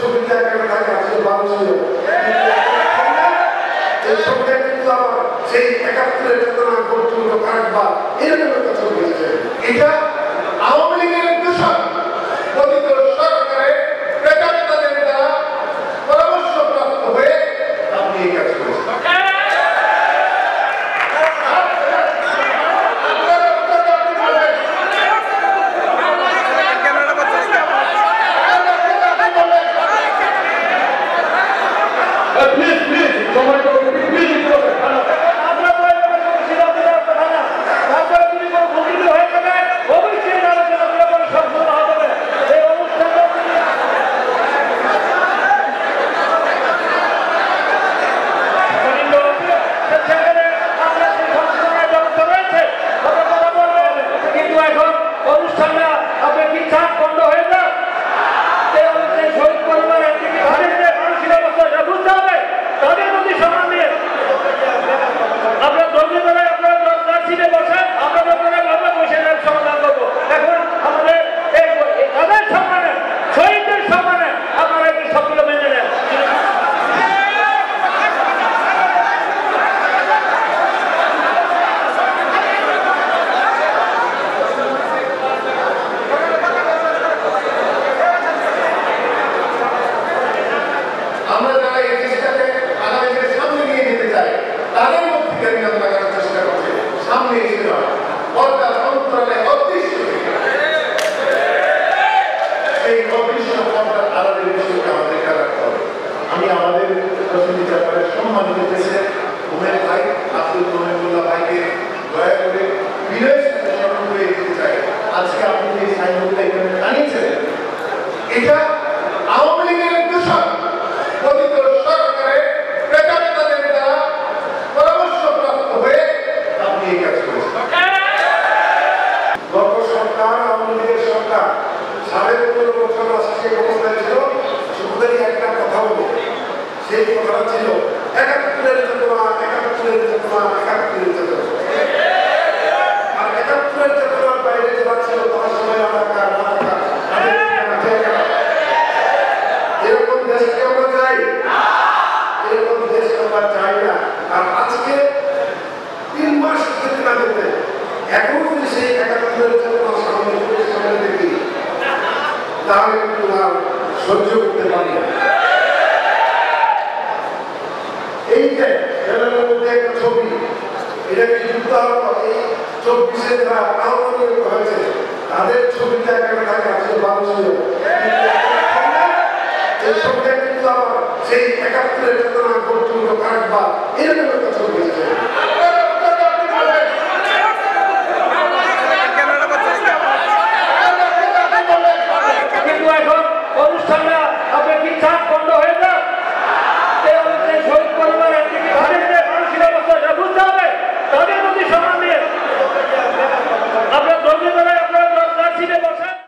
ছবিটা এখানে থাকে আসলে ভালো ছিল এই ছবিটা কিন্তু আবার সেই ৭১-এর চেতনা গড়তুল্য কাটবা এরকম একটা ছবি আছে। এটা আওয়ামী লীগের দূষণ পতিত সরকারের প্রেতাত্মাদের দ্বারা পরামর্শপ্রাপ্ত হয়ে আপনি এই কাজ করেছেন। আমি আমাদের প্রতিনিধি ব্যাপারে সম্মানিত প্রেসিডেন্ট উমের ভাই আব্দুল রহিমুল্লাহ ভাইকে দয়া করে বিনয়ের সাথে স্মরণ করে দিতে চাই। আজকে আপনি যে সাইনবোর্ডটা এখানে টানিয়েছেন এটা আওয়ামী লীগের দূষণ পতিত সরকারের প্রেতাত্মাদের দ্বারা পরামর্শপ্রাপ্ত হয়ে আপনি এই কাজ করেছেন। গত সরকার আওয়ামী লীগের সরকার ১৫.৫ বছর আজকে ক্ষমতায় ছিল। শুধুই একটা কথা বলবো, সেই কথাটা ছিল ৭১-এর চেতনা, ৭১-এর চেতনা, ৭১-এর চেতনা। আর ৭১-এর চেতনার বাইরে যারা ছিল তার সময় এরকম দেশকে আমরা চাই, এরকম দেশকে আমরা চাই না। আর আজকে ৩ মাস যেতে না যেতে এখন যদি সেই ৭১-এর চেতনা সামনে দেখি তাহলে কিন্তু আর সহ্য করতে পারি না। এই যে মধ্যে একটা ছবি, এটা কি যুদ্ধ এই ২৪-এ যারা আহত হয়েছে তাদের ছবিটা এখানে থাকে আসলে ভালো ছিল এই ছবিটা কিন্তু আবার সেই ৭১-এর চেতনা গড়তুল্য কাটবা এরকম একটা ছবি।